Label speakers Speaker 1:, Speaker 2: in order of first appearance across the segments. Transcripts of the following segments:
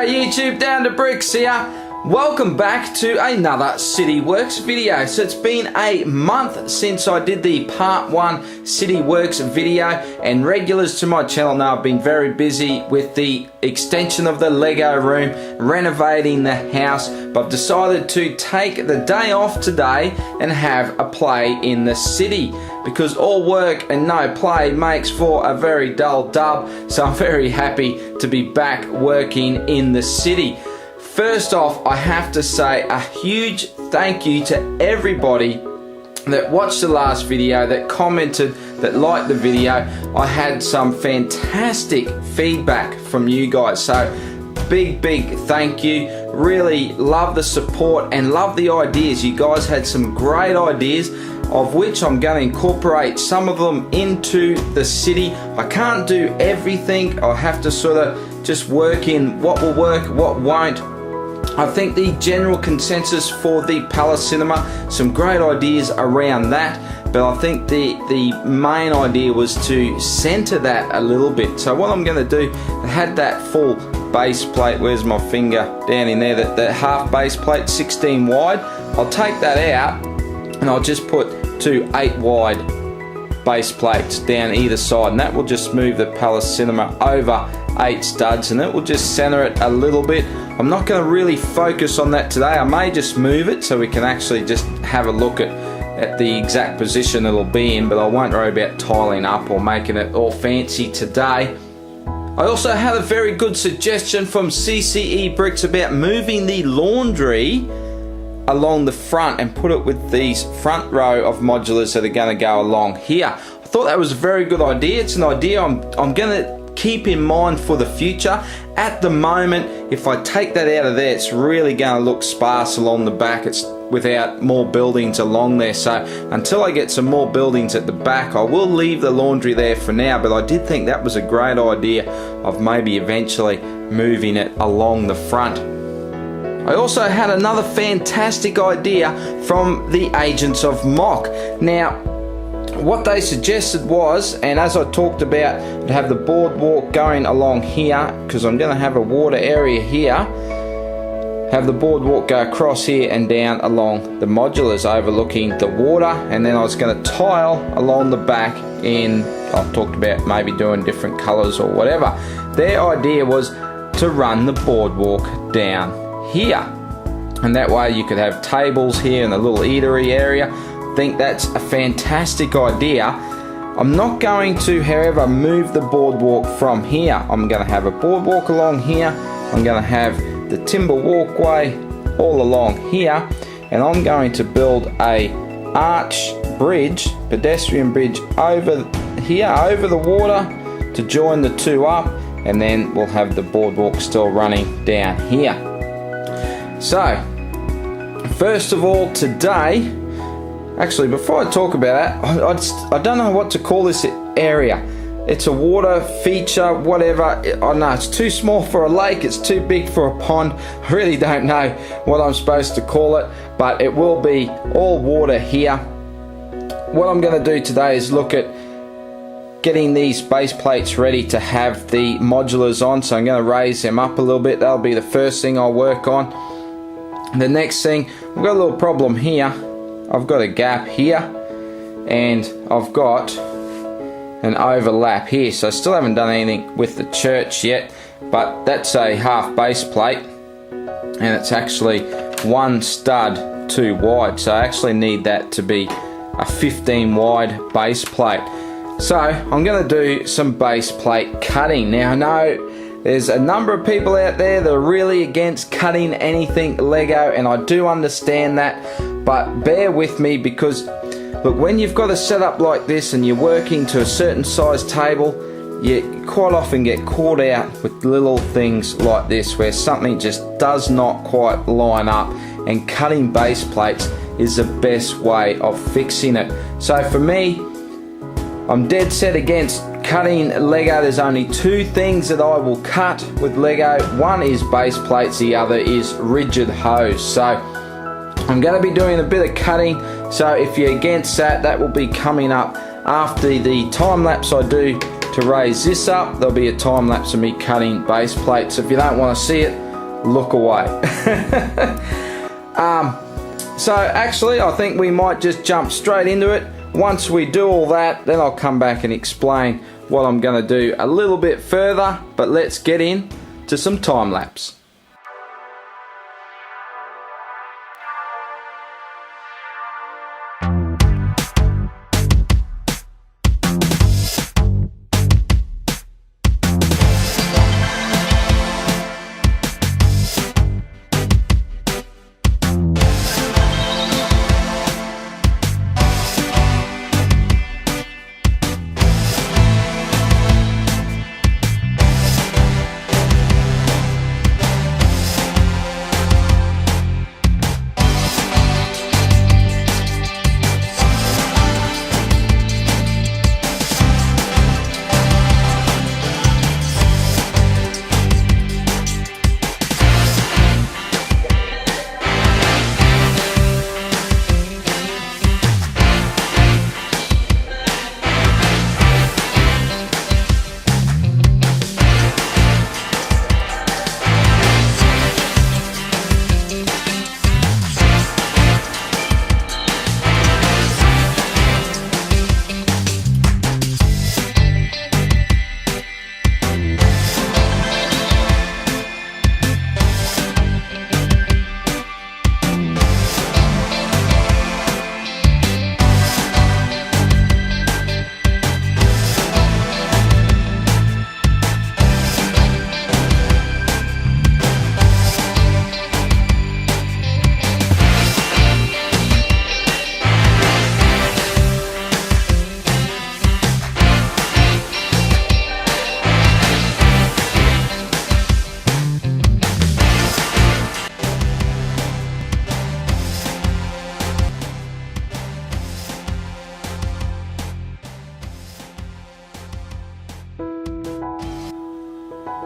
Speaker 1: G'day YouTube, DownUnder here. Welcome back to another City Works video. So it's been a month since I did the part 1 City Works video, and regulars to my channel know I've been very busy with the extension of the Lego room, renovating the house, but I've decided to take the day off today and have a play in the city, because all work and no play makes for a very dull dub. So I'm very happy to be back working in the city. First off, I have to say a huge thank you to everybody that watched the last video, that commented, that liked the video. I had some fantastic feedback from you guys, so big thank you. Really love the support and love the ideas. You guys had some great ideas, of which I'm going to incorporate some of them into the city. I can't do everything. I have to sort of just work in what will work, what won't. I think the general consensus for the Palace Cinema, some great ideas around that, but I think the main idea was to center that a little bit. So what I'm going to do, I had that full base plate, where's my finger, down in there, that half base plate, 16 wide. I'll take that out and I'll just put 2 8 wide base plates down either side, and that will just move the Palace Cinema over 8 studs, and it will just center it a little bit. I'm not going to really focus on that today. I may just move it so we can actually just have a look at the exact position it'll be in, but I won't worry about tiling up or making it all fancy today. I also had a very good suggestion from CCE Bricks about moving the laundry along the front and put it with these front row of modulars that are going to go along here. I thought that was a very good idea. It's an idea I'm going to keep in mind for the future. At the moment, if I take that out of there, it's really going to look sparse along the back. It's without more buildings along there. So until I get some more buildings at the back, I will leave the laundry there for now, but I did think that was a great idea of maybe eventually moving it along the front. I also had another fantastic idea from the agents of Mock. Now, what they suggested was, and as I talked about, to have the boardwalk going along here, because I'm going to have a water area here, have the boardwalk go across here and down along the modulars overlooking the water, and then I was going to tile along the back in, I've talked about maybe doing different colours or whatever. Their idea was to run the boardwalk down here, and that way you could have tables here and a little eatery area. Think that's a fantastic idea. I'm not going to, however, move the boardwalk from here. I'm going to have a boardwalk along here. I'm going to have the timber walkway all along here, and I'm going to build a arch bridge, pedestrian bridge over here, over the water, to join the two up, and then we'll have the boardwalk still running down here. So, first of all today, actually, before I talk about that, I don't know what to call this area. It's a water feature, whatever. I know it's too small for a lake, it's too big for a pond. I really don't know what I'm supposed to call it, but it will be all water here. What I'm going to do today is look at getting these base plates ready to have the modulars on, so I'm going to raise them up a little bit. That'll be the first thing I'll work on. The next thing, we've got a little problem here. I've got a gap here and I've got an overlap here, so I still haven't done anything with the church yet, but that's a half base plate and it's actually 1 stud too wide, so I actually need that to be a 15 wide base plate. So I'm going to do some base plate cutting. Now I know there's a number of people out there that are really against cutting anything Lego, and I do understand that, but bear with me, because look, when you've got a setup like this and you're working to a certain size table, you quite often get caught out with little things like this where something just does not quite line up, and cutting base plates is the best way of fixing it. So for me, I'm dead set against cutting Lego. There's only 2 things that I will cut with Lego. One is base plates, the other is rigid hose. So I'm going to be doing a bit of cutting, so if you're against that, that will be coming up after the time lapse I do to raise this up. There'll be a time lapse of me cutting base plates. If you don't want to see it, look away. So actually I think we might just jump straight into it. Once we do all that, then I'll come back and explain what I'm going to do a little bit further, but let's get in to some time lapse.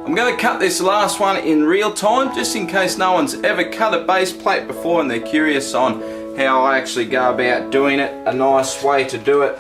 Speaker 1: I'm going to cut this last one in real time, just in case no one's ever cut a base plate before and they're curious on how I actually go about doing it, a nice way to do it.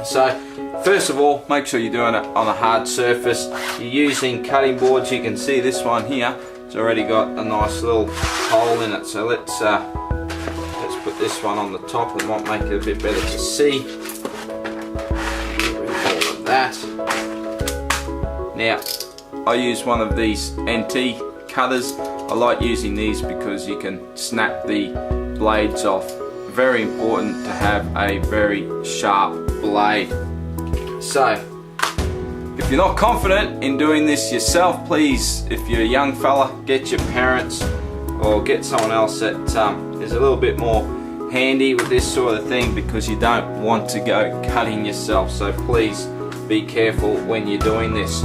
Speaker 1: So first of all, make sure you're doing it on a hard surface. You're using cutting boards. You can see this one here, it's already got a nice little hole in it. So let's put this one on the top. It might make it a bit better to see. Get rid of all of that. Now, I use one of these NT cutters. I like using these because you can snap the blades off. Very important to have a very sharp blade. So, if you're not confident in doing this yourself, please, if you're a young fella, get your parents or get someone else that is a little bit more handy with this sort of thing, because you don't want to go cutting yourself. So please be careful when you're doing this.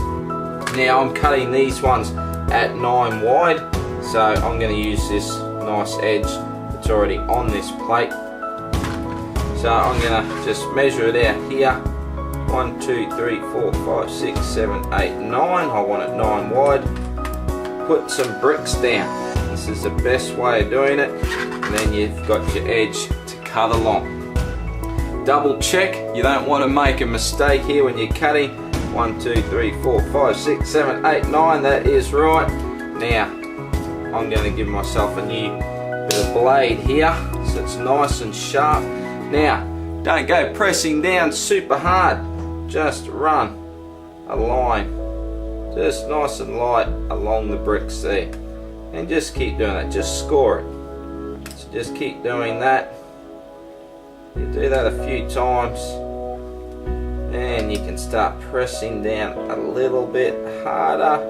Speaker 1: Now I'm cutting these ones at 9 wide, so I'm going to use this nice edge that's already on this plate. So I'm going to just measure it out here. 1, 2, 3, 4, 5, 6, 7, 8, 9. I want it 9 wide. Put some bricks down. This is the best way of doing it. And then you've got your edge to cut along. Double check. You don't want to make a mistake here when you're cutting. 1, 2, 3, 4, 5, 6, 7, 8, 9. That is right. Now I'm going to give myself a new bit of blade here, so it's nice and sharp. Now don't go pressing down super hard. Just run a line, just nice and light along the bricks there, and just keep doing it. Just score it. So just keep doing that. You do that a few times, and you can start pressing down a little bit harder,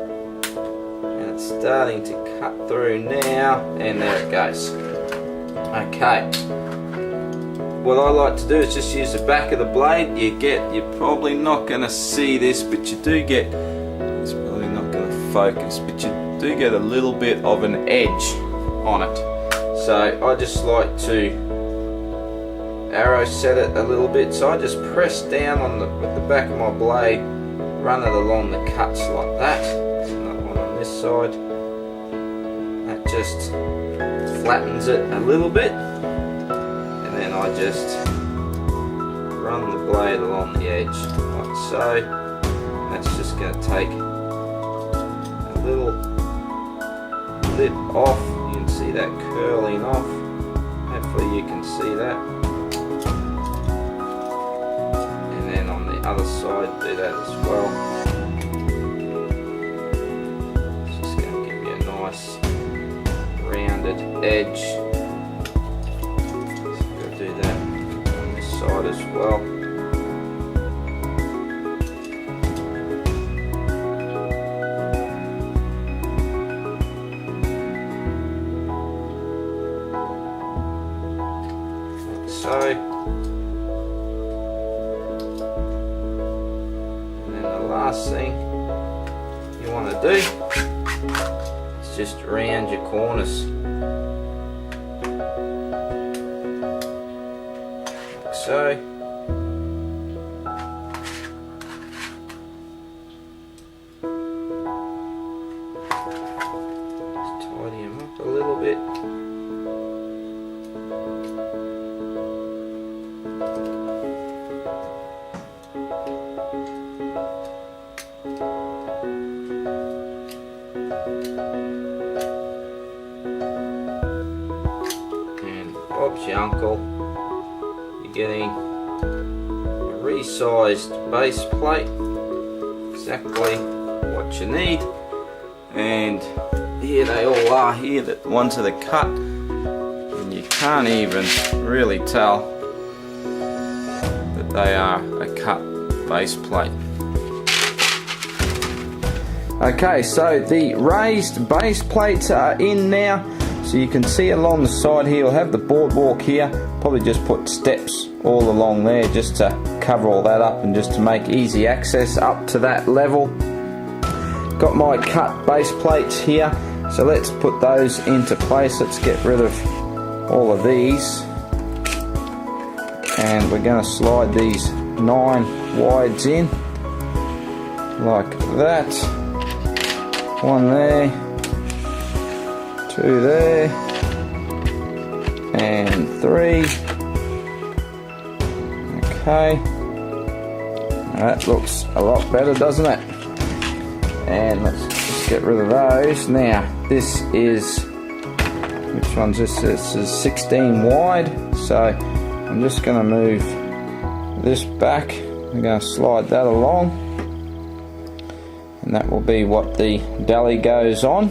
Speaker 1: and it's starting to cut through now, and there it goes. Okay, what I like to do is just use the back of the blade. You're probably not going to see this, but you do get, it's probably not going to focus, but you do get a little bit of an edge on it. So I just like to arrow set it a little bit, so I just press down on with the back of my blade, run it along the cuts like that. There's another one on this side. That just flattens it a little bit, and then I just run the blade along the edge like so. That's just going to take a little it off. You can see that curling off. Hopefully you can see that. And then on the other side, do that as well. It's just going to give you a nice rounded edge. So you'll do that on this side as well. So, and then the last thing you want to do is just round your corners, like so. Just tidy them up a little bit. Bob's your uncle. You're getting a resized base plate, exactly what you need. And here they all are here, the ones that are cut, and you can't even really tell that they are a cut base plate. Okay, so the raised base plates are in now. So you can see along the side here, we'll have the boardwalk here, probably just put steps all along there just to cover all that up and just to make easy access up to that level. Got my cut base plates here, so let's put those into place. Let's get rid of all of these. And we're going to slide these 9 wides in, like that. 1 there. 2 there, and 3. Okay, that looks a lot better, doesn't it? And let's just get rid of those. Now this is, which one's this? This is 16 wide, so I'm just going to move this back. I'm going to slide that along, and that will be what the deli goes on.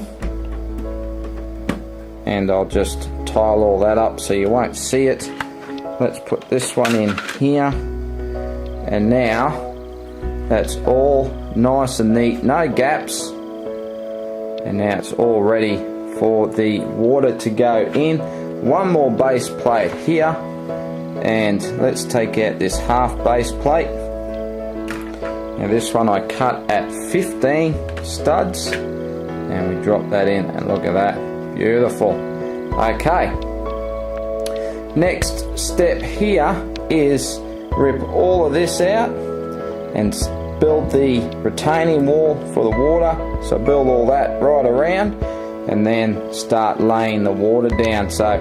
Speaker 1: And I'll just tile all that up so you won't see it. Let's put this one in here, and now that's all nice and neat, no gaps, and now it's all ready for the water to go in. One more base plate here, and let's take out this half base plate. Now this one I cut at 15 studs, and we drop that in, and look at that. Beautiful. Okay. Next step here is rip all of this out and build the retaining wall for the water. So build all that right around and then start laying the water down. So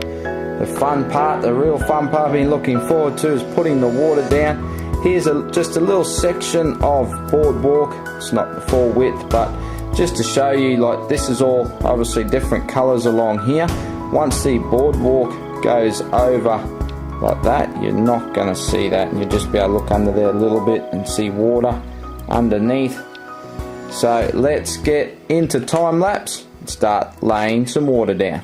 Speaker 1: the fun part, the real fun part I've been looking forward to is putting the water down. Here's just a little section of boardwalk. It's not the full width, but just to show you, like, this is all obviously different colors along here. Once the boardwalk goes over like that, you're not going to see that, and you'll just be able to look under there a little bit and see water underneath. So let's get into time lapse and start laying some water down.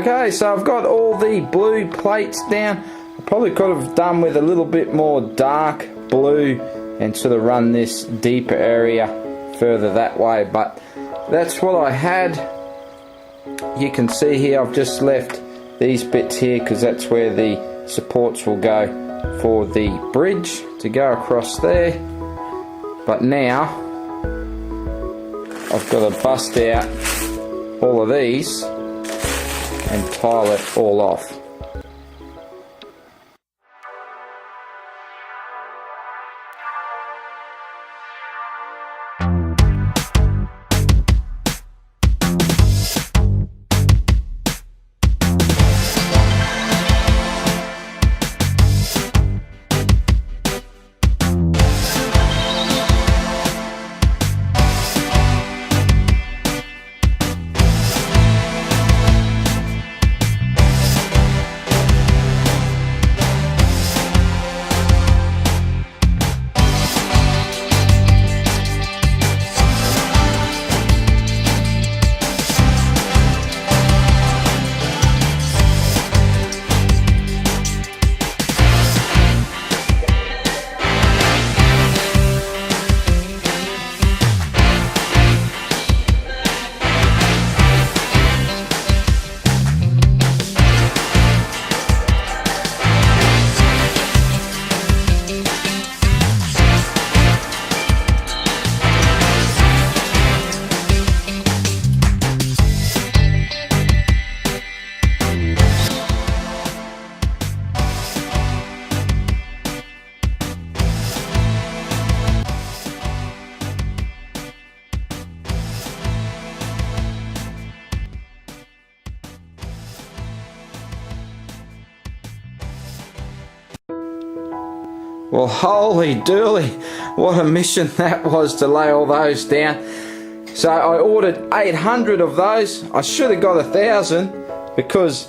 Speaker 1: Okay, so I've got all the blue plates down. I probably could have done with a little bit more dark blue and sort of run this deeper area further that way, but that's what I had. You can see here I've just left these bits here because that's where the supports will go for the bridge to go across there. But now I've got to bust out all of these and tile it all off. Well, holy dooly, what a mission that was to lay all those down. So I ordered 800 of those. I should have got 1,000 because,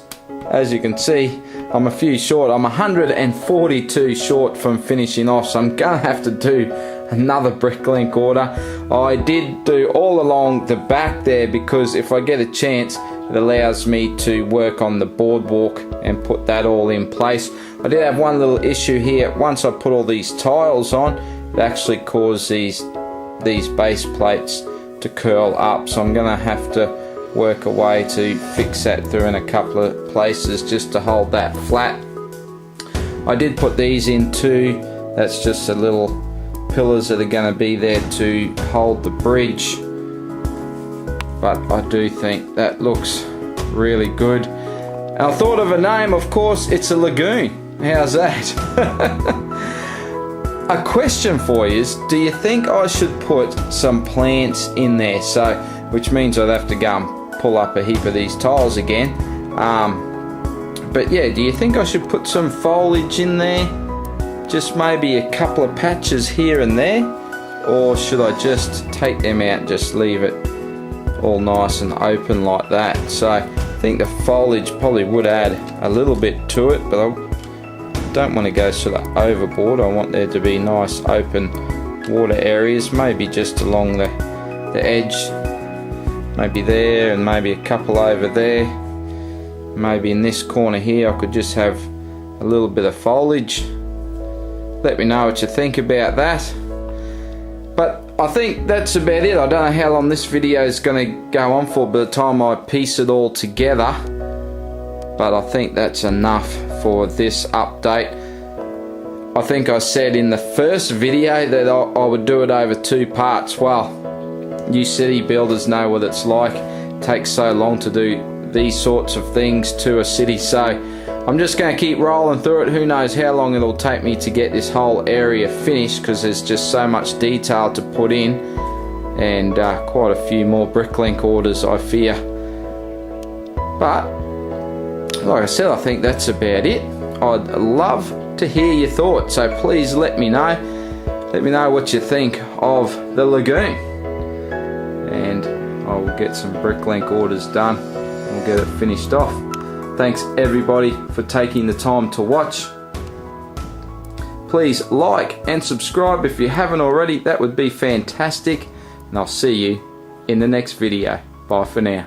Speaker 1: as you can see, I'm a few short. I'm 142 short from finishing off, so I'm gonna have to do another bricklink order. I did do all along the back there because if I get a chance, it allows me to work on the boardwalk and put that all in place. I did have one little issue here. Once I put all these tiles on, it actually caused these base plates to curl up, so I'm gonna have to work a way to fix that through in a couple of places just to hold that flat. I did put these in too. That's just the little pillars that are going to be there to hold the bridge, but I do think that looks really good. And I thought of a name, of course. It's a lagoon. How's that? A question for you is, do you think I should put some plants in there? So, which means I'd have to go and pull up a heap of these tiles again. But yeah, do you think I should put some foliage in there? Just maybe a couple of patches here and there? Or should I just take them out and just leave it all nice and open like that? So I think the foliage probably would add a little bit to it, but I don't want to go sort of overboard. I want there to be nice open water areas, maybe just along the edge, maybe there and maybe a couple over there. Maybe in this corner here I could just have a little bit of foliage. Let me know what you think about that. But I think that's about it. I don't know how long this video is going to go on for by the time I piece it all together, but I think that's enough for this update. I think I said in the first video that I would do it over 2 parts. Well, you city builders know what it's like. It takes so long to do these sorts of things to a city, so I'm just going to keep rolling through it. Who knows how long it'll take me to get this whole area finished, because there's just so much detail to put in, and quite a few more bricklink orders I fear. But like I said, I think that's about it. I'd love to hear your thoughts, so please let me know. Let me know what you think of the lagoon, and I will get some bricklink orders done. We'll get it finished off. Thanks everybody for taking the time to watch. Please like and subscribe if you haven't already. That would be fantastic. And I'll see you in the next video. Bye for now.